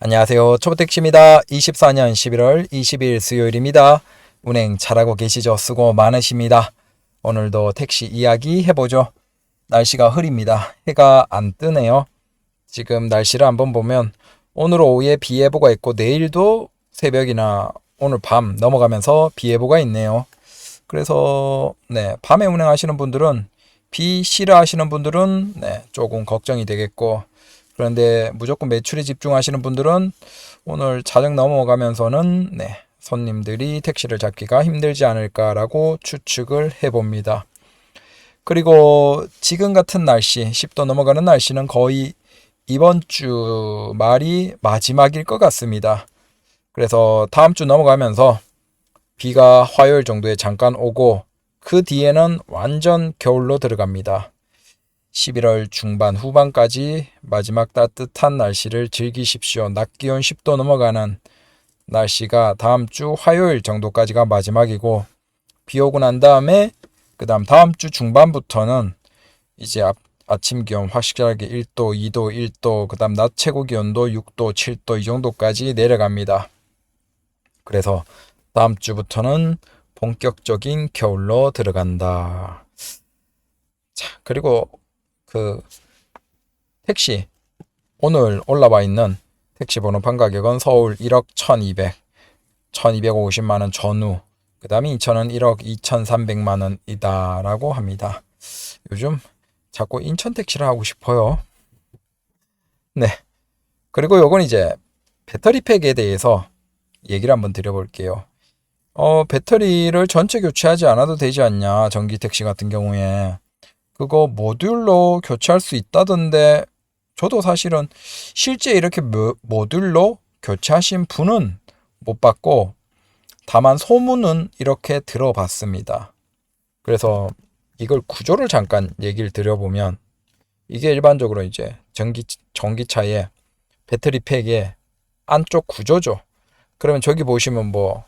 안녕하세요. 초보택시입니다. 24년 11월 20일 수요일입니다. 운행 잘하고 계시죠? 수고 많으십니다. 오늘도 택시 이야기 해보죠. 날씨가 흐립니다. 해가 안 뜨네요. 지금 날씨를 한번 보면 오늘 오후에 비 예보가 있고 내일도 새벽이나 오늘 밤 넘어가면서 비 예보가 있네요. 그래서 밤에 운행하시는 분들은 비 싫어하시는 분들은 조금 걱정이 되겠고, 그런데 무조건 매출에 집중하시는 분들은 오늘 자정 넘어가면서는 손님들이 택시를 잡기가 힘들지 않을까라고 추측을 해봅니다. 그리고 지금 같은 날씨, 10도 넘어가는 날씨는 거의 이번 주 말이 마지막일 것 같습니다. 그래서 다음 주 넘어가면서 비가 화요일 정도에 잠깐 오고 그 뒤에는 완전 겨울로 들어갑니다. 11월 중반 후반까지 마지막 따뜻한 날씨를 즐기십시오. 낮 기온 10도 넘어가는 날씨가 다음 주 화요일 정도까지가 마지막이고, 비 오고 난 다음에 다음 주 중반부터는 이제 아침 기온 확실하게 1도, 2도, 1도, 낮 최고 기온도 6도, 7도 이 정도까지 내려갑니다. 그래서 다음 주부터는 본격적인 겨울로 들어간다. 자, 그리고 택시 오늘 올라와 있는 택시 번호판 가격은 서울 1억 1200, 1250만원 전후, 그 다음에 인천은 1억 2300만원이다 라고 합니다. 요즘 자꾸 인천 택시를 하고 싶어요. 그리고 요건 이제 배터리 팩에 대해서 얘기를 한번 드려볼게요. 배터리를 전체 교체하지 않아도 되지 않냐, 전기 택시 같은 경우에. 그거 모듈로 교체할 수 있다던데, 저도 사실은 실제 이렇게 모듈로 교체하신 분은 못 봤고, 다만 소문은 이렇게 들어봤습니다. 그래서 이걸 구조를 잠깐 얘기를 드려보면, 이게 일반적으로 이제 전기차의 배터리 팩의 안쪽 구조죠. 그러면 저기 보시면 뭐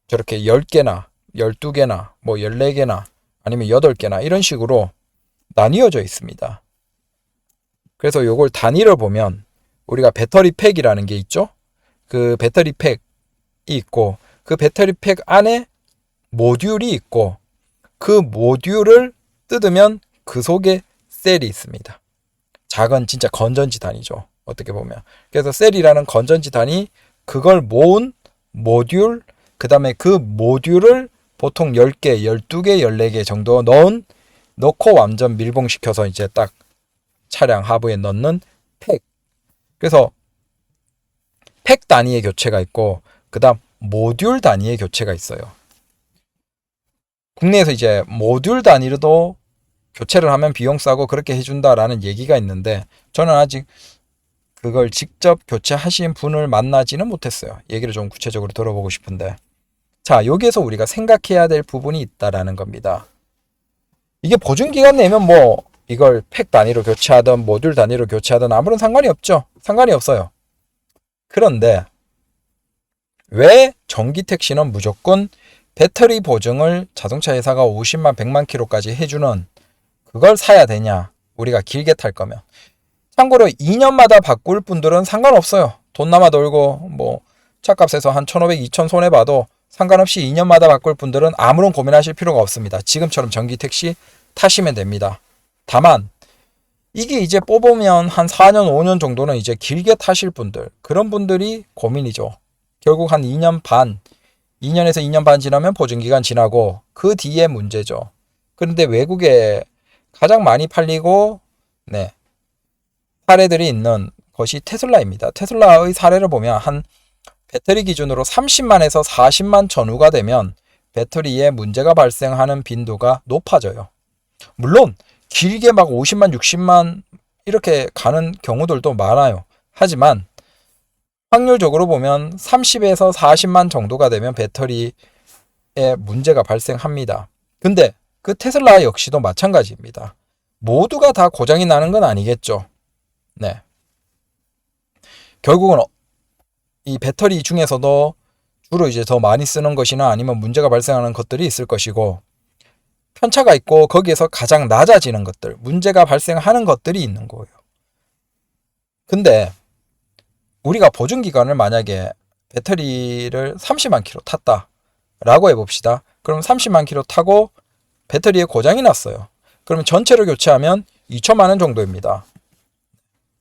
저렇게 10개나 12개나 14개나 아니면 8개나 이런 식으로 나뉘어져 있습니다. 그래서 요걸 단위를 보면 우리가 배터리 팩이라는 게 있죠. 그 배터리 팩이 있고, 그 배터리 팩 안에 모듈이 있고, 그 모듈을 뜯으면 그 속에 셀이 있습니다. 작은 진짜 건전지 단위죠, 어떻게 보면. 그래서 셀이라는 건전지 단위, 그걸 모은 모듈, 그 다음에 그 모듈을 보통 10개, 12개, 14개 정도 넣고 완전 밀봉시켜서 이제 딱 차량 하부에 넣는 팩. 그래서 팩 단위의 교체가 있고, 그 다음 모듈 단위의 교체가 있어요. 국내에서 이제 모듈 단위로도 교체를 하면 비용 싸고 그렇게 해준다라는 얘기가 있는데, 저는 아직 그걸 직접 교체하신 분을 만나지는 못했어요. 얘기를 좀 구체적으로 들어보고 싶은데, 자, 여기에서 우리가 생각해야 될 부분이 있다라는 겁니다. 이게 보증기간 내면 이걸 팩 단위로 교체하든 모듈 단위로 교체하든 아무런 상관이 없죠. 상관이 없어요. 그런데 왜 전기 택시는 무조건 배터리 보증을 자동차 회사가 50만 100만 킬로까지 해주는 그걸 사야 되냐, 우리가 길게 탈 거면. 참고로 2년마다 바꿀 분들은 상관없어요. 돈 남아 돌고 차값에서 한 1,500, 2,000 손해봐도 상관없이 2년마다 바꿀 분들은 아무런 고민하실 필요가 없습니다. 지금처럼 전기 택시 타시면 됩니다. 다만 이게 이제 뽑으면 한 4년, 5년 정도는 이제 길게 타실 분들, 그런 분들이 고민이죠. 결국 한 2년 반, 2년에서 2년 반 지나면 보증기간 지나고 그 뒤에 문제죠. 그런데 외국에 가장 많이 팔리고 사례들이 있는 것이 테슬라입니다. 테슬라의 사례를 보면 한 배터리 기준으로 30만에서 40만 전후가 되면 배터리에 문제가 발생하는 빈도가 높아져요. 물론 길게 막 50만, 60만 이렇게 가는 경우들도 많아요. 하지만 확률적으로 보면 30에서 40만 정도가 되면 배터리에 문제가 발생합니다. 근데 그 테슬라 역시도 마찬가지입니다. 모두가 다 고장이 나는 건 아니겠죠. 결국은 이 배터리 중에서도 주로 이제 더 많이 쓰는 것이나 아니면 문제가 발생하는 것들이 있을 것이고, 편차가 있고 거기에서 가장 낮아지는 것들, 문제가 발생하는 것들이 있는 거예요. 근데 우리가 보증기간을 만약에 배터리를 30만 킬로 탔다 라고 해봅시다. 그럼 30만 킬로 타고 배터리에 고장이 났어요. 그러면 전체로 교체하면 2천만 원 정도입니다.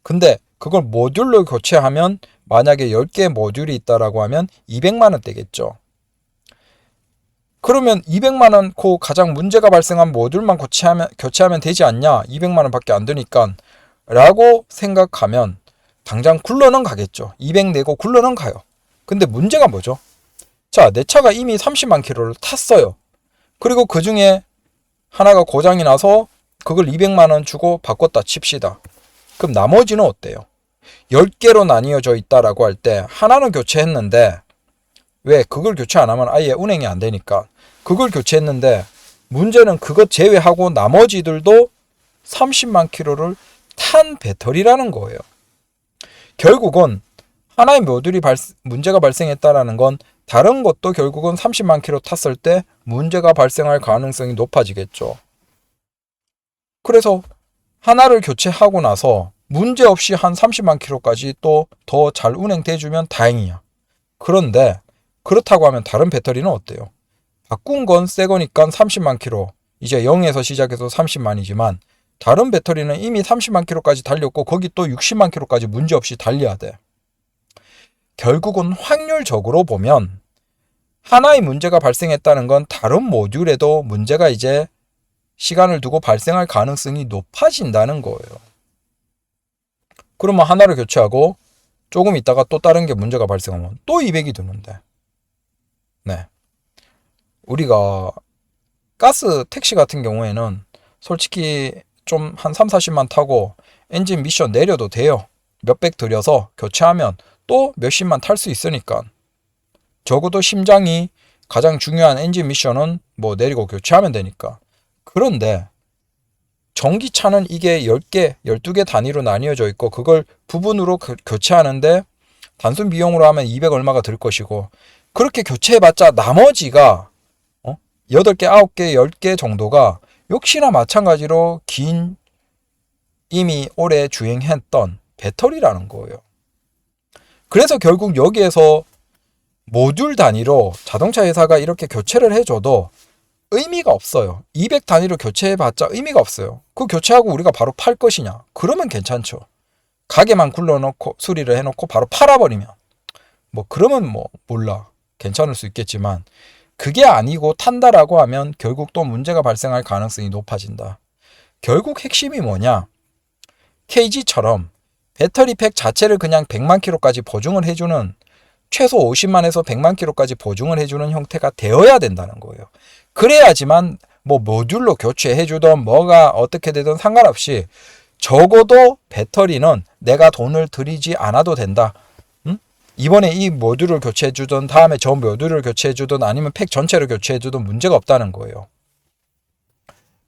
근데 그걸 모듈로 교체하면 만약에 10개 모듈이 있다라고 하면 200만 원대겠죠. 그러면 200만 원 그 가장 문제가 발생한 모듈만 교체하면 되지 않냐? 200만 원밖에 안 드니까 라고 생각하면 당장 굴러는 가겠죠. 200 내고 굴러는 가요. 근데 문제가 뭐죠? 자, 내 차가 이미 30만 킬로를 탔어요. 그리고 그 중에 하나가 고장이 나서 그걸 200만 원 주고 바꿨다 칩시다. 그럼 나머지는 어때요? 10개로 나뉘어져 있다라고 할 때 하나는 교체했는데 왜? 그걸 교체 안 하면 아예 운행이 안 되니까. 그걸 교체했는데 문제는 그것 제외하고 나머지들도 30만 킬로를 탄 배터리라는 거예요. 결국은 하나의 모듈이 문제가 발생했다라는 건 다른 것도 결국은 30만 킬로 탔을 때 문제가 발생할 가능성이 높아지겠죠. 그래서 하나를 교체하고 나서 문제없이 한 30만 킬로까지 또 더 잘 운행돼주면 다행이야. 그런데 그렇다고 하면 다른 배터리는 어때요? 바꾼 건 새 거니까 30만 킬로, 이제 0에서 시작해서 30만이지만 다른 배터리는 이미 30만 킬로까지 달렸고 거기 또 60만 킬로까지 문제없이 달려야 돼. 결국은 확률적으로 보면 하나의 문제가 발생했다는 건 다른 모듈에도 문제가 이제 시간을 두고 발생할 가능성이 높아진다는 거예요. 그러면 하나를 교체하고 조금 있다가 또 다른 게 문제가 발생하면 또 200이 드는데. 네. 우리가 가스 택시 같은 경우에는 솔직히 좀 한 3, 40만 타고 엔진 미션 내려도 돼요. 몇백 들여서 교체하면 또 몇십만 탈 수 있으니까. 적어도 심장이 가장 중요한 엔진 미션은 뭐 내리고 교체하면 되니까. 그런데 전기차는 이게 10개, 12개 단위로 나뉘어져 있고 그걸 부분으로 교체하는데 단순 비용으로 하면 200 얼마가 들 것이고 그렇게 교체해봤자 나머지가 8개, 9개, 10개 정도가 역시나 마찬가지로 긴 이미 오래 주행했던 배터리라는 거예요. 그래서 결국 여기에서 모듈 단위로 자동차 회사가 이렇게 교체를 해줘도 의미가 없어요. 200 단위로 교체해봤자 의미가 없어요. 그 교체하고 우리가 바로 팔 것이냐? 그러면 괜찮죠. 가게만 굴러놓고 수리를 해놓고 바로 팔아버리면 뭐 그러면 뭐 몰라. 괜찮을 수 있겠지만 그게 아니고 탄다라고 하면 결국 또 문제가 발생할 가능성이 높아진다. 결국 핵심이 뭐냐? KG처럼 배터리 팩 자체를 그냥 100만 킬로까지 보증을 해주는 최소 50만에서 100만 킬로까지 보증을 해주는 형태가 되어야 된다는 거예요. 그래야지만 뭐 모듈로 교체해주던 뭐가 어떻게 되든 상관없이 적어도 배터리는 내가 돈을 들이지 않아도 된다. 이번에 이 모듈을 교체해주든 다음에 저 모듈을 교체해주든 아니면 팩 전체를 교체해주든 문제가 없다는 거예요.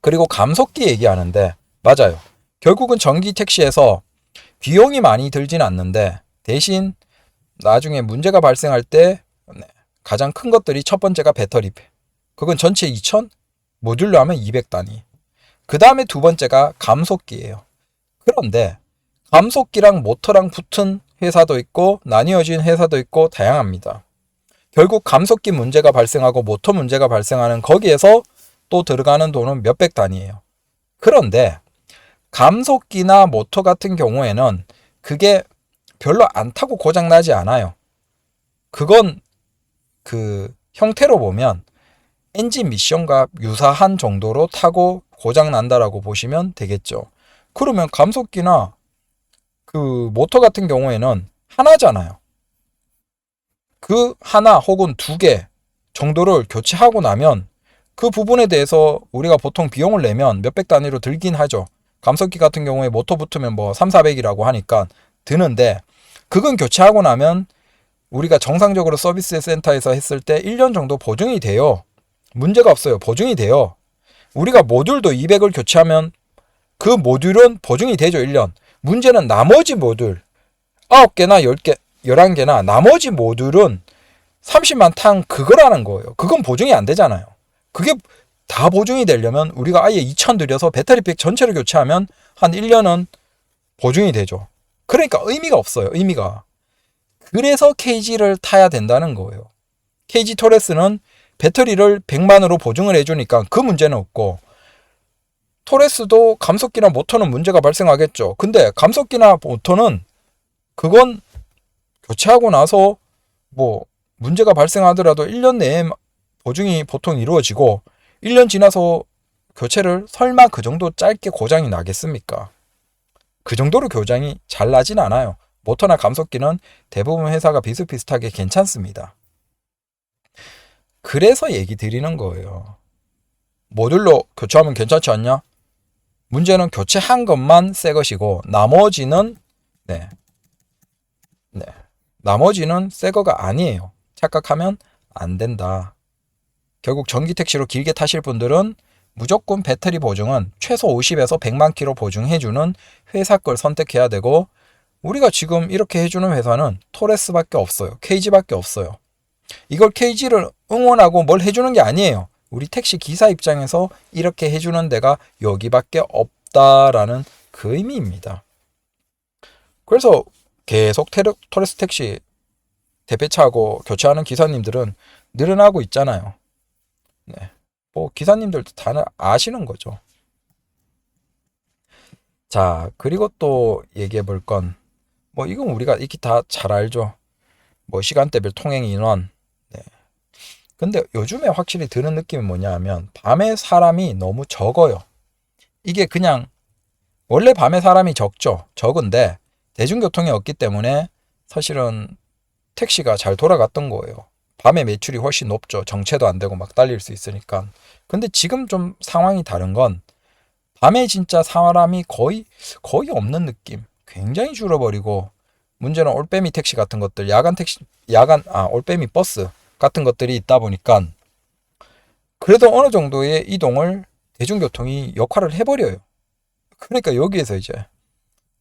그리고 감속기 얘기하는데 맞아요. 결국은 전기 택시에서 비용이 많이 들진 않는데 대신 나중에 문제가 발생할 때 가장 큰 것들이 첫 번째가 배터리 팩. 그건 전체 2000, 모듈로 하면 200단위. 그 다음에 두 번째가 감속기예요. 그런데 감속기랑 모터랑 붙은 회사도 있고 나뉘어진 회사도 있고 다양합니다. 결국 감속기 문제가 발생하고 모터 문제가 발생하는 거기에서 또 들어가는 돈은 몇백 단위예요. 그런데 감속기나 모터 같은 경우에는 그게 별로 안 타고 고장나지 않아요. 그건 그 형태로 보면 엔진 미션과 유사한 정도로 타고 고장난다라고 보시면 되겠죠. 그러면 감속기나 그 모터 같은 경우에는 하나잖아요. 그 하나 혹은 2개 정도를 교체하고 나면 그 부분에 대해서 우리가 보통 비용을 내면 몇백 단위로 들긴 하죠. 감속기 같은 경우에 모터 붙으면 뭐 3, 400이라고 하니까 드는데 그건 교체하고 나면 우리가 정상적으로 서비스 센터에서 했을 때 1년 정도 보증이 돼요. 문제가 없어요. 보증이 돼요. 우리가 모듈도 200을 교체하면 그 모듈은 보증이 되죠. 1년. 문제는 나머지 모듈 9개나 10개, 11개나 나머지 모듈은 30만 탄 그거라는 거예요. 그건 보증이 안 되잖아요. 그게 다 보증이 되려면 우리가 아예 2000 들여서 배터리팩 전체를 교체하면 한 1년은 보증이 되죠. 그러니까 의미가 없어요. 의미가. 그래서 KG를 타야 된다는 거예요. KG 토레스는 배터리를 100만으로 보증을 해주니까 그 문제는 없고, 토레스도 감속기나 모터는 문제가 발생하겠죠. 근데 감속기나 모터는 그건 교체하고 나서 뭐 문제가 발생하더라도 1년 내에 보증이 보통 이루어지고, 1년 지나서 교체를 설마 그 정도 짧게 고장이 나겠습니까? 그 정도로 고장이 잘 나진 않아요. 모터나 감속기는 대부분 회사가 비슷비슷하게 괜찮습니다. 그래서 얘기 드리는 거예요. 모듈로 교체하면 괜찮지 않냐? 문제는 교체한 것만 새 것이고 나머지는 나머지는 새 거가 아니에요. 착각하면 안 된다. 결국 전기 택시로 길게 타실 분들은 무조건 배터리 보증은 최소 50에서 100만 킬로 보증해주는 회사 걸 선택해야 되고, 우리가 지금 이렇게 해주는 회사는 토레스밖에 없어요. KG밖에 없어요. 이걸 KG를 응원하고 뭘 해주는 게 아니에요. 우리 택시 기사 입장에서 이렇게 해주는 데가 여기밖에 없다라는 그 의미입니다. 그래서 계속 토레스 택시 대배차하고 교체하는 기사님들은 늘어나고 있잖아요. 뭐 기사님들도 다 아시는 거죠. 자, 그리고 또 얘기해 볼 건, 뭐 이건 우리가 익히 다 잘 알죠. 뭐 시간대별 통행 인원. 근데 요즘에 확실히 드는 느낌이 뭐냐 하면 밤에 사람이 너무 적어요. 이게 그냥 원래 밤에 사람이 적은데 대중교통이 없기 때문에 사실은 택시가 잘 돌아갔던 거예요. 밤에 매출이 훨씬 높죠. 정체도 안 되고 막 달릴 수 있으니까. 근데 지금 좀 상황이 다른 건, 밤에 진짜 사람이 거의 없는 느낌. 굉장히 줄어버리고, 문제는 올빼미 택시 같은 것들, 올빼미 버스 같은 것들이 있다 보니까 그래도 어느 정도의 이동을 대중교통이 역할을 해버려요. 그러니까 여기에서 이제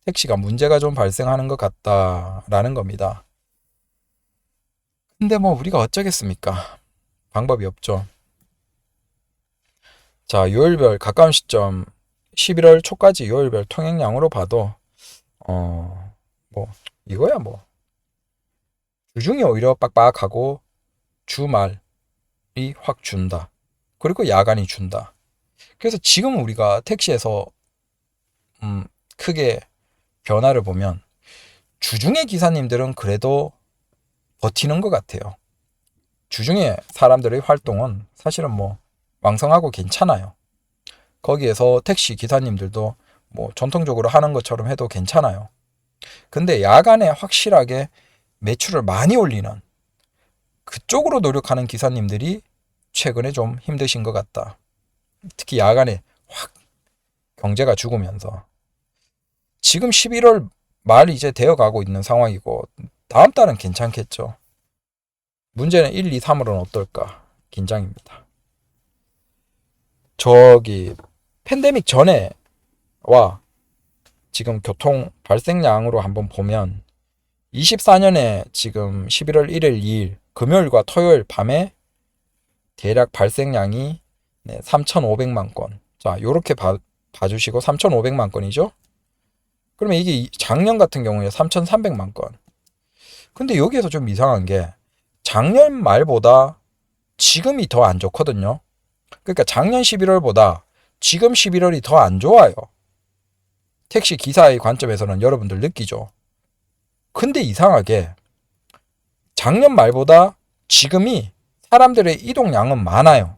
택시가 문제가 좀 발생하는 것 같다라는 겁니다. 근데 뭐 우리가 어쩌겠습니까? 방법이 없죠. 자, 요일별 가까운 시점 11월 초까지 요일별 통행량으로 봐도 뭐 이거야 뭐 주중이 오히려 빡빡하고 주말이 확 준다. 그리고 야간이 준다. 그래서 지금 우리가 택시에서 크게 변화를 보면 주중에 기사님들은 그래도 버티는 것 같아요. 주중에 사람들의 활동은 사실은 뭐 왕성하고 괜찮아요. 거기에서 택시 기사님들도 뭐 전통적으로 하는 것처럼 해도 괜찮아요. 근데 야간에 확실하게 매출을 많이 올리는 그쪽으로 노력하는 기사님들이 최근에 좀 힘드신 것 같다. 특히 야간에 확 경제가 죽으면서 지금 11월 말 이제 되어가고 있는 상황이고 다음 달은 괜찮겠죠. 문제는 1, 2, 3월은 어떨까? 긴장입니다. 저기 팬데믹 전에와 지금 교통 발생량으로 한번 보면 24년에 지금 11월 1일, 2일 금요일과 토요일 밤에 대략 발생량이 3,500만 건. 자, 요렇게 봐주시고 3,500만 건이죠? 그러면 이게 작년 같은 경우에 3,300만 건. 근데 여기에서 좀 이상한 게 작년 말보다 지금이 더 안 좋거든요. 그러니까 작년 11월보다 지금 11월이 더 안 좋아요. 택시 기사의 관점에서는 여러분들 느끼죠. 근데 이상하게 작년 말보다 지금이 사람들의 이동량은 많아요.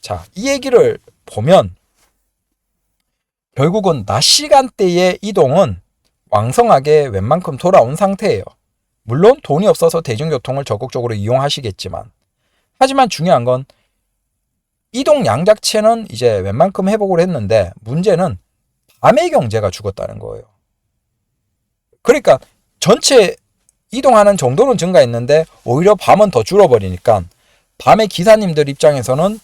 자, 이 얘기를 보면 결국은 낮 시간대의 이동은 왕성하게 웬만큼 돌아온 상태예요. 물론 돈이 없어서 대중교통을 적극적으로 이용하시겠지만, 하지만 중요한 건 이동량 자체는 이제 웬만큼 회복을 했는데 문제는 밤의 경제가 죽었다는 거예요. 그러니까 전체 이동하는 정도는 증가했는데 오히려 밤은 더 줄어버리니까 밤의 기사님들 입장에서는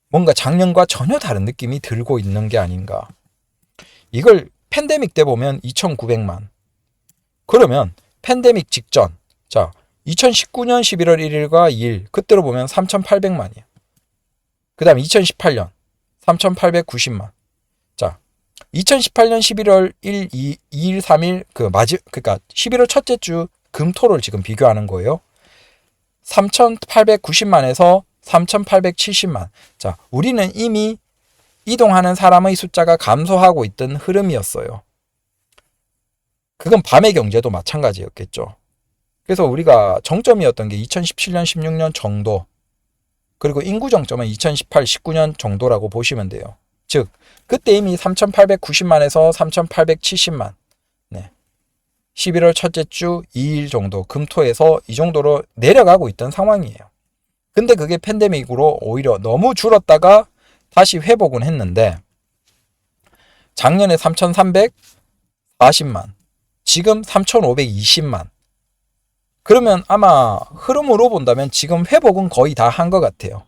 뭔가 작년과 전혀 다른 느낌이 들고 있는 게 아닌가. 이걸 팬데믹 때 보면 2,900만. 그러면 팬데믹 직전, 자 2019년 11월 1일과 2일 그때로 보면 3,800만이에요. 그 다음 2018년 3,890만. 자 2018년 11월 1, 2일, 3일 그러니까 11월 첫째 주 금토를 지금 비교하는 거예요. 3,890만에서 3,870만. 자, 우리는 이미 이동하는 사람의 숫자가 감소하고 있던 흐름이었어요. 그건 밤의 경제도 마찬가지였겠죠. 그래서 우리가 정점이었던 게 2017년, 16년 정도, 그리고 인구 정점은 2018, 19년 정도라고 보시면 돼요. 즉, 그때 이미 3,890만에서 3,870만, 11월 첫째 주 2일 정도, 금토에서 이 정도로 내려가고 있던 상황이에요. 근데 그게 팬데믹으로 오히려 너무 줄었다가 다시 회복은 했는데, 작년에 3,340만, 지금 3,520만. 그러면 아마 흐름으로 본다면 지금 회복은 거의 다 한 것 같아요.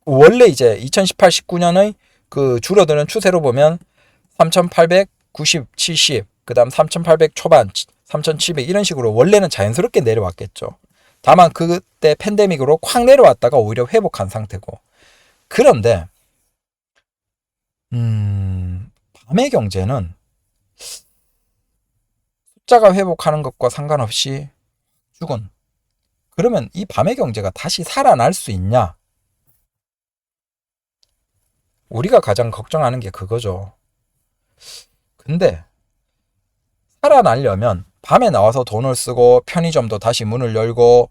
원래 이제 2018, 19년의 그 줄어드는 추세로 보면 3,890, 70, 그 다음 3,800 초반, 3,700 이런 식으로 원래는 자연스럽게 내려왔겠죠. 다만 그때 팬데믹으로 콱 내려왔다가 오히려 회복한 상태고. 그런데 밤의 경제는 숫자가 회복하는 것과 상관없이 죽은. 그러면 이 밤의 경제가 다시 살아날 수 있냐? 우리가 가장 걱정하는 게 그거죠. 근데 살아나려면 밤에 나와서 돈을 쓰고 편의점도 다시 문을 열고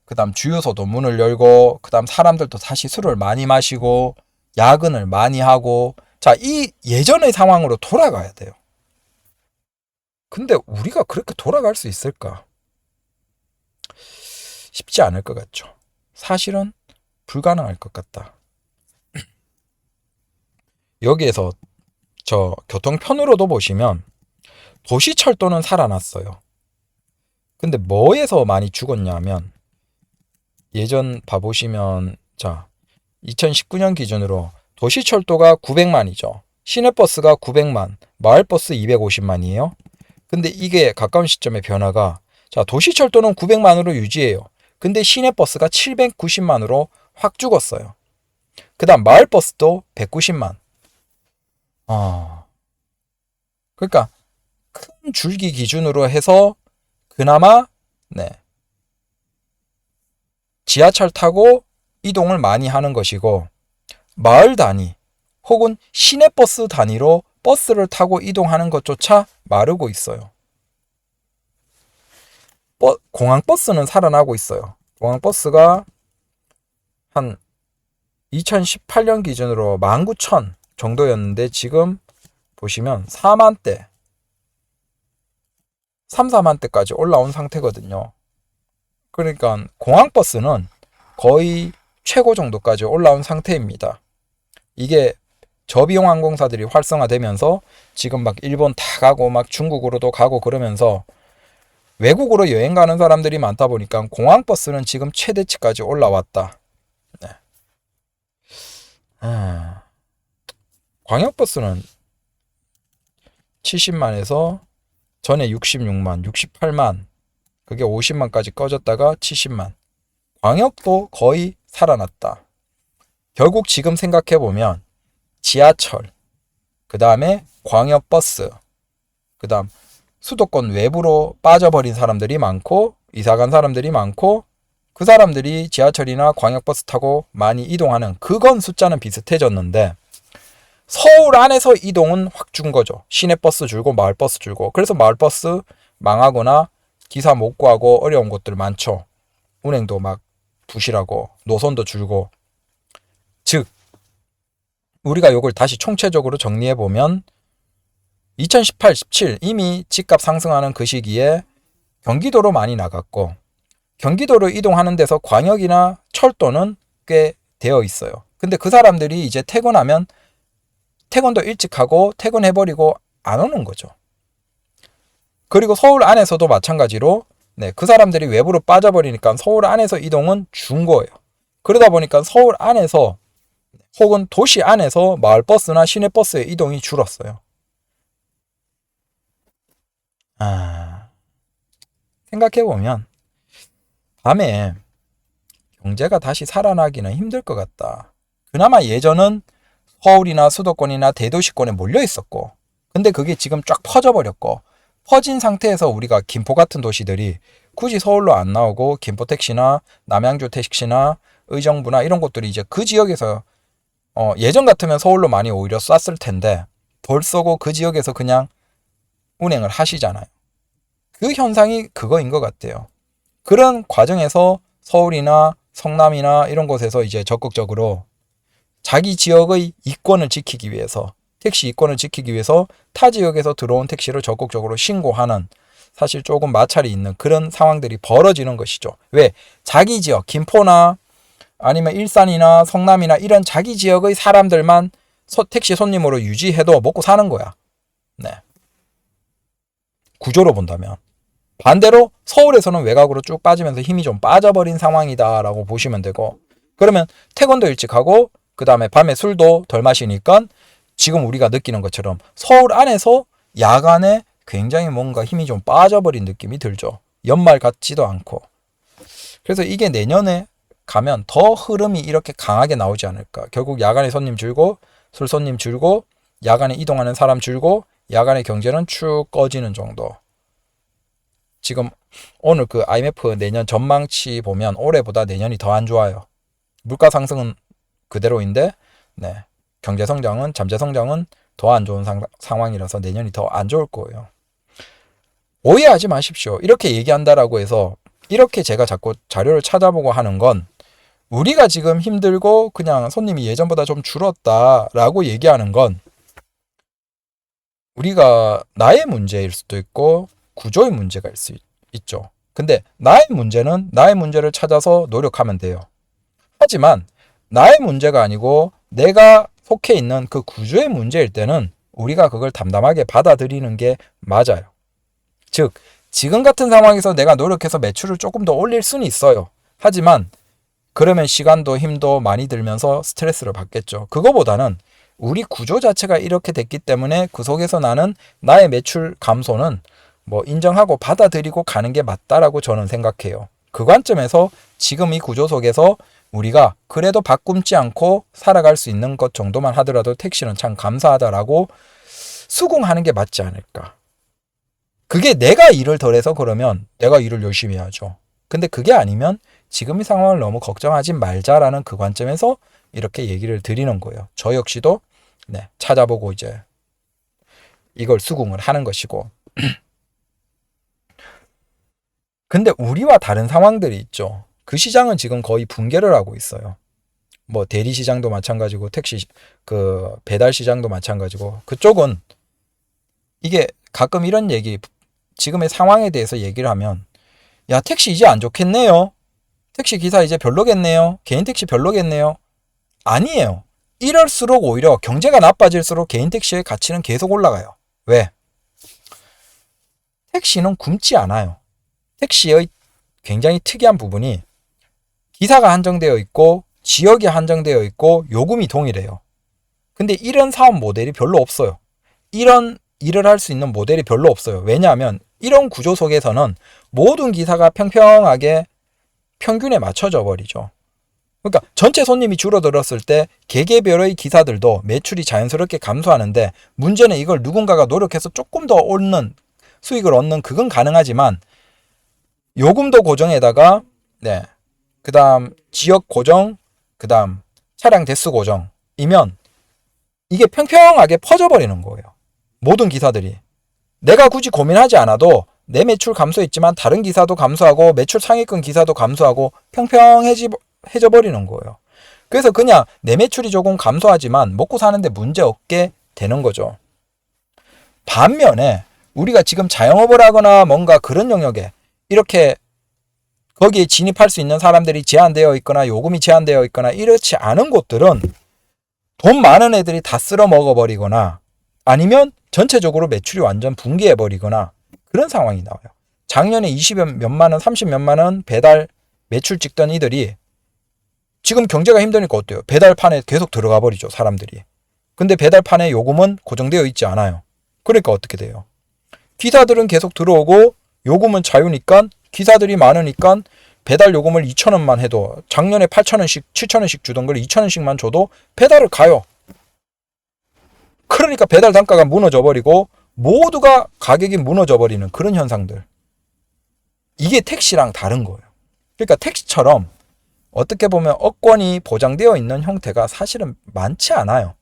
그 다음 주유소도 문을 열고 그 다음 사람들도 다시 술을 많이 마시고 야근을 많이 하고 자, 이 예전의 상황으로 돌아가야 돼요. 근데 우리가 그렇게 돌아갈 수 있을까? 쉽지 않을 것 같죠. 사실은 불가능할 것 같다. 여기에서 저 교통편으로도 보시면 도시철도는 살아났어요. 근데 뭐에서 많이 죽었냐면 예전 봐보시면 자 2019년 기준으로 도시철도가 900만이죠. 시내버스가 900만, 마을버스 250만이에요. 근데 이게 가까운 시점의 변화가 자 도시철도는 900만으로 유지해요. 근데 시내버스가 790만으로 확 죽었어요. 그 다음 마을버스도 190만. 그러니까 큰 줄기 기준으로 해서 그나마 지하철 타고 이동을 많이 하는 것이고 마을 단위 혹은 시내버스 단위로 버스를 타고 이동하는 것조차 마르고 있어요. 공항버스는 살아나고 있어요. 공항버스가 한 2018년 기준으로 19,000 정도였는데 지금 보시면 4만대 3, 4만대까지 올라온 상태거든요. 그러니까 공항버스는 거의 최고 정도까지 올라온 상태입니다. 이게 저비용 항공사들이 활성화되면서 지금 막 일본 다 가고 막 중국으로도 가고 그러면서 외국으로 여행 가는 사람들이 많다 보니까 공항버스는 지금 최대치까지 올라왔다. 광역버스는 70만에서 전에 66만, 68만, 그게 50만까지 꺼졌다가 70만. 광역도 거의 살아났다. 결국 지금 생각해보면 지하철, 그 다음에 광역버스, 그 다음 수도권 외부로 빠져버린 사람들이 많고 이사간 사람들이 많고 그 사람들이 지하철이나 광역버스 타고 많이 이동하는 그건 숫자는 비슷해졌는데 서울 안에서 이동은 확 준 거죠. 시내버스 줄고 마을버스 줄고. 그래서 마을버스 망하거나 기사 못 구하고 어려운 곳들 많죠. 운행도 막 부실하고 노선도 줄고. 즉 우리가 이걸 다시 총체적으로 정리해보면 2018, 17 이미 집값 상승하는 그 시기에 경기도로 많이 나갔고 경기도로 이동하는 데서 광역이나 철도는 꽤 되어 있어요. 근데 그 사람들이 이제 퇴근하면 퇴근도 일찍 하고 퇴근해버리고 안 오는 거죠. 그리고 서울 안에서도 마찬가지로 그 사람들이 외부로 빠져버리니까 서울 안에서 이동은 준 거예요. 그러다 보니까 서울 안에서 혹은 도시 안에서 마을버스나 시내버스의 이동이 줄었어요. 생각해보면 밤에 경제가 다시 살아나기는 힘들 것 같다. 그나마 예전은 서울이나 수도권이나 대도시권에 몰려 있었고 근데 그게 지금 쫙 퍼져버렸고 퍼진 상태에서 우리가 김포 같은 도시들이 굳이 서울로 안 나오고 김포택시나 남양주 택시나 의정부나 이런 곳들이 이제 그 지역에서 예전 같으면 서울로 많이 오히려 쐈을 텐데 덜 쏘고 그 지역에서 그냥 운행을 하시잖아요. 그 현상이 그거인 것 같아요. 그런 과정에서 서울이나 성남이나 이런 곳에서 이제 적극적으로 자기 지역의 이권을 지키기 위해서, 택시 이권을 지키기 위해서 타 지역에서 들어온 택시를 적극적으로 신고하는, 사실 조금 마찰이 있는 그런 상황들이 벌어지는 것이죠. 왜? 자기 지역, 김포나 아니면 일산이나 성남이나 이런 자기 지역의 사람들만 택시 손님으로 유지해도 먹고 사는 거야. 네. 구조로 본다면. 반대로 서울에서는 외곽으로 쭉 빠지면서 힘이 좀 빠져버린 상황이다라고 보시면 되고, 그러면 퇴근도 일찍 하고 그 다음에 밤에 술도 덜 마시니까 지금 우리가 느끼는 것처럼 서울 안에서 야간에 굉장히 뭔가 힘이 좀 빠져버린 느낌이 들죠. 연말 같지도 않고. 그래서 이게 내년에 가면 더 흐름이 이렇게 강하게 나오지 않을까. 결국 야간에 손님 줄고 술 손님 줄고 야간에 이동하는 사람 줄고 야간의 경제는 쭉 꺼지는 정도. 지금 오늘 그 IMF 내년 전망치 보면 올해보다 내년이 더 안 좋아요. 물가 상승은 그대로인데 네. 경제 성장은, 잠재 성장은 더 안 좋은 상황이라서 내년이 더 안 좋을 거예요. 오해하지 마십시오. 이렇게 얘기한다라고 해서 이렇게 제가 자꾸 자료를 찾아보고 하는 건 우리가 지금 힘들고 그냥 손님이 예전보다 좀 줄었다라고 얘기하는 건 우리가 나의 문제일 수도 있고 구조의 문제가 있죠. 근데 나의 문제는 나의 문제를 찾아서 노력하면 돼요. 하지만 나의 문제가 아니고 내가 속해 있는 그 구조의 문제일 때는 우리가 그걸 담담하게 받아들이는 게 맞아요. 즉, 지금 같은 상황에서 내가 노력해서 매출을 조금 더 올릴 수는 있어요. 하지만 그러면 시간도 힘도 많이 들면서 스트레스를 받겠죠. 그거보다는 우리 구조 자체가 이렇게 됐기 때문에 그 속에서 나는 나의 매출 감소는 뭐 인정하고 받아들이고 가는 게 맞다라고 저는 생각해요. 그 관점에서 지금 이 구조 속에서 우리가 그래도 바꿈지 않고 살아갈 수 있는 것 정도만 하더라도 택시는 참 감사하다라고 수긍하는 게 맞지 않을까. 그게 내가 일을 덜해서 그러면 내가 일을 열심히 해야죠. 근데 그게 아니면 지금 이 상황을 너무 걱정하지 말자라는 그 관점에서 이렇게 얘기를 드리는 거예요. 저 역시도 네, 찾아보고 이제 이걸 수긍을 하는 것이고. 근데 우리와 다른 상황들이 있죠. 그 시장은 지금 거의 붕괴를 하고 있어요. 뭐 대리 시장도 마찬가지고 택시 그 배달 시장도 마찬가지고 그쪽은 이게 가끔 이런 얘기 지금의 상황에 대해서 얘기를 하면 야 택시 이제 안 좋겠네요. 택시 기사 이제 별로겠네요. 개인 택시 별로겠네요. 아니에요. 이럴수록 오히려 경제가 나빠질수록 개인 택시의 가치는 계속 올라가요. 왜? 택시는 굶지 않아요. 택시의 굉장히 특이한 부분이 기사가 한정되어 있고 지역이 한정되어 있고 요금이 동일해요. 근데 이런 사업 모델이 별로 없어요. 이런 일을 할 수 있는 모델이 별로 없어요. 왜냐하면 이런 구조 속에서는 모든 기사가 평평하게 평균에 맞춰져 버리죠. 그러니까 전체 손님이 줄어들었을 때 개개별의 기사들도 매출이 자연스럽게 감소하는데 문제는 이걸 누군가가 노력해서 조금 더 오르는 수익을 얻는 그건 가능하지만 요금도 고정에다가 네. 그다음 지역 고정, 그다음 차량 대수 고정이면 이게 평평하게 퍼져버리는 거예요. 모든 기사들이. 내가 굳이 고민하지 않아도 내 매출 감소했지만 다른 기사도 감소하고 매출 상위권 기사도 감소하고 평평해져 버리는 거예요. 그래서 그냥 내 매출이 조금 감소하지만 먹고 사는데 문제 없게 되는 거죠. 반면에 우리가 지금 자영업을 하거나 뭔가 그런 영역에 이렇게 거기에 진입할 수 있는 사람들이 제한되어 있거나 요금이 제한되어 있거나 이렇지 않은 곳들은 돈 많은 애들이 다 쓸어 먹어버리거나 아니면 전체적으로 매출이 완전 붕괴해버리거나 그런 상황이 나와요. 작년에 20몇만 원, 30몇만 원 배달 매출 찍던 이들이 지금 경제가 힘드니까 어때요? 배달판에 계속 들어가 버리죠, 사람들이. 근데 배달판에 요금은 고정되어 있지 않아요. 그러니까 어떻게 돼요? 기사들은 계속 들어오고 요금은 자유니까 기사들이 많으니까 배달 요금을 2,000원만 해도 작년에 8,000원씩 7,000원씩 주던 걸 2,000원씩만 줘도 배달을 가요. 그러니까 배달 단가가 무너져 버리고 모두가 가격이 무너져 버리는 그런 현상들. 이게 택시랑 다른 거예요. 그러니까 택시처럼 어떻게 보면 업권이 보장되어 있는 형태가 사실은 많지 않아요.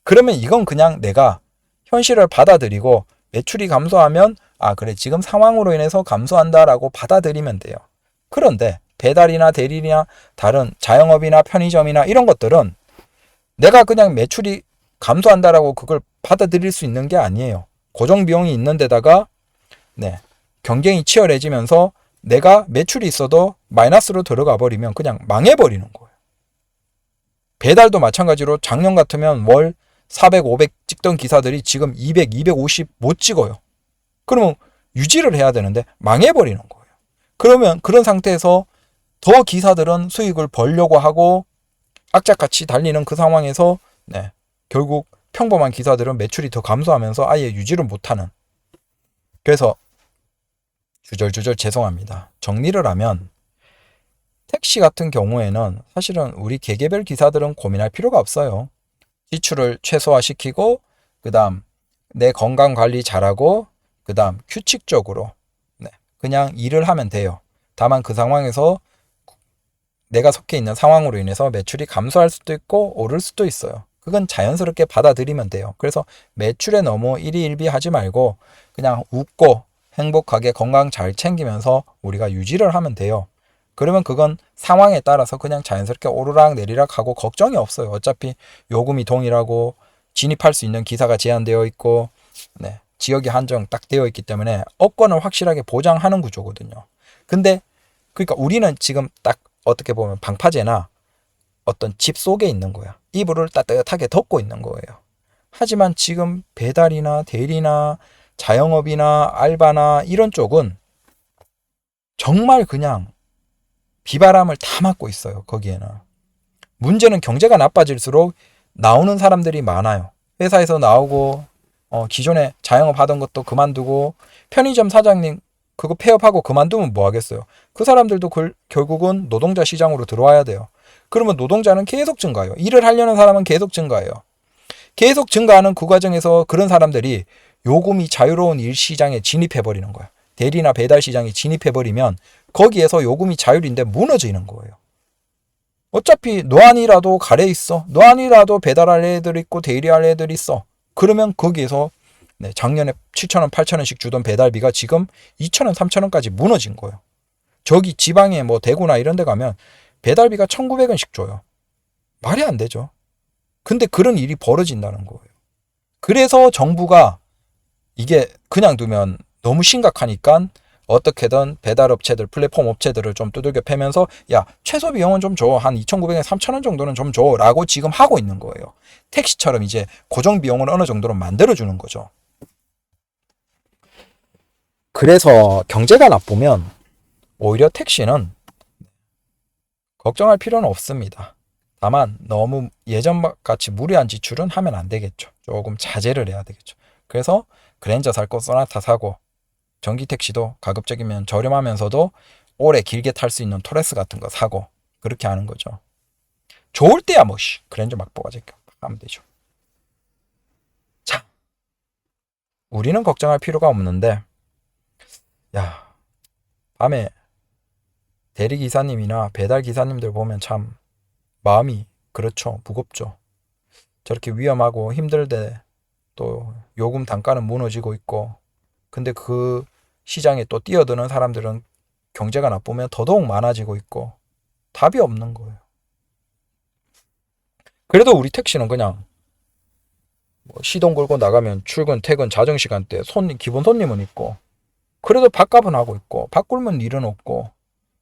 그러면 이건 그냥 내가 현실을 받아들이고 매출이 감소하면 아 그래 지금 상황으로 인해서 감소한다라고 받아들이면 돼요. 그런데 배달이나 대리나 다른 자영업이나 편의점이나 이런 것들은 내가 그냥 매출이 감소한다라고 그걸 받아들일 수 있는 게 아니에요. 고정 비용이 있는 데다가 경쟁이 치열해지면서 내가 매출이 있어도 마이너스로 들어가 버리면 그냥 망해버리는 거예요. 배달도 마찬가지로 작년 같으면 월 400, 500 찍던 기사들이 지금 200, 250 못 찍어요. 그러면 유지를 해야 되는데 망해버리는 거예요. 그러면 그런 상태에서 더 기사들은 수익을 벌려고 하고 악착같이 달리는 그 상황에서 결국 평범한 기사들은 매출이 더 감소하면서 아예 유지를 못하는. 그래서 주절주절 죄송합니다. 정리를 하면 택시 같은 경우에는 사실은 우리 개개별 기사들은 고민할 필요가 없어요. 지출을 최소화시키고 그 다음 내 건강관리 잘하고 그 다음 규칙적으로 그냥 일을 하면 돼요. 다만 그 상황에서 내가 속해 있는 상황으로 인해서 매출이 감소할 수도 있고 오를 수도 있어요. 그건 자연스럽게 받아들이면 돼요. 그래서 매출에 너무 일희일비하지 말고 그냥 웃고 행복하게 건강 잘 챙기면서 우리가 유지를 하면 돼요. 그러면 그건 상황에 따라서 그냥 자연스럽게 오르락 내리락 하고 걱정이 없어요. 어차피 요금이 동일하고 진입할 수 있는 기사가 제한되어 있고 지역이 한정 딱 되어 있기 때문에 업권을 확실하게 보장하는 구조거든요. 근데 그러니까 우리는 지금 딱 어떻게 보면 방파제나 어떤 집 속에 있는 거야. 이불을 따뜻하게 덮고 있는 거예요. 하지만 지금 배달이나 대리나 자영업이나 알바나 이런 쪽은 정말 그냥 비바람을 다 맞고 있어요. 거기에는. 문제는 경제가 나빠질수록 나오는 사람들이 많아요. 회사에서 나오고 기존에 자영업 하던 것도 그만두고 편의점 사장님 그거 폐업하고 그만두면 뭐 하겠어요. 그 사람들도 결국은 노동자 시장으로 들어와야 돼요. 그러면 노동자는 계속 증가해요. 일을 하려는 사람은 계속 증가해요. 계속 증가하는 그 과정에서 그런 사람들이 요금이 자유로운 일 시장에 진입해버리는 거야. 대리나 배달 시장에 진입해버리면 거기에서 요금이 자율인데 무너지는 거예요. 어차피 노안이라도 가래 있어. 노안이라도 배달할 애들 있고 대리할 애들 있어. 그러면 거기에서 작년에 7,000원, 8,000원씩 주던 배달비가 지금 2,000원, 3,000원까지 무너진 거예요. 저기 지방에 뭐 대구나 이런 데 가면 배달비가 1,900원씩 줘요. 말이 안 되죠. 근데 그런 일이 벌어진다는 거예요. 그래서 정부가 이게 그냥 두면 너무 심각하니까 어떻게든 배달업체들, 플랫폼 업체들을 좀 두들겨 패면서 야 최소 비용은 좀 줘. 한 2,900원, 3,000원 정도는 좀 줘. 라고 지금 하고 있는 거예요. 택시처럼 이제 고정 비용을 어느 정도로 만들어주는 거죠. 그래서 경제가 나쁘면 오히려 택시는 걱정할 필요는 없습니다. 다만 너무 예전같이 무리한 지출은 하면 안 되겠죠. 조금 자제를 해야 되겠죠. 그래서 그랜저 살 거 소나타 사고 전기 택시도 가급적이면 저렴하면서도 오래 길게 탈 수 있는 토레스 같은 거 사고 그렇게 하는 거죠. 좋을 때야 뭐 그랜저 막 뽑아줄게 하면 되죠. 자, 우리는 걱정할 필요가 없는데 야 밤에 대리기사님이나 배달기사님들 보면 참 마음이 그렇죠. 무겁죠. 저렇게 위험하고 힘들대 또 요금 단가는 무너지고 있고 근데 그 시장에 또 뛰어드는 사람들은 경제가 나쁘면 더더욱 많아지고 있고 답이 없는 거예요. 그래도 우리 택시는 그냥 시동 걸고 나가면 출근, 퇴근, 자정시간대 기본 손님은 있고 그래도 밥값은 하고 있고 밥 굶은 일은 없고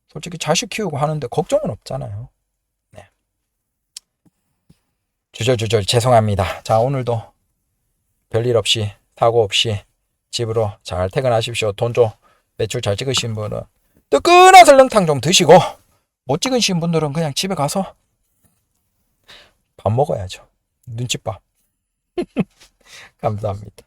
솔직히 자식 키우고 하는데 걱정은 없잖아요. 주절주절 죄송합니다. 자 오늘도 별일 없이 사고 없이 집으로 잘 퇴근하십시오. 돈 좀 매출 잘 찍으신 분은 뜨끈한 설렁탕 좀 드시고 못 찍으신 분들은 그냥 집에 가서 밥 먹어야죠. 눈칫밥. 감사합니다.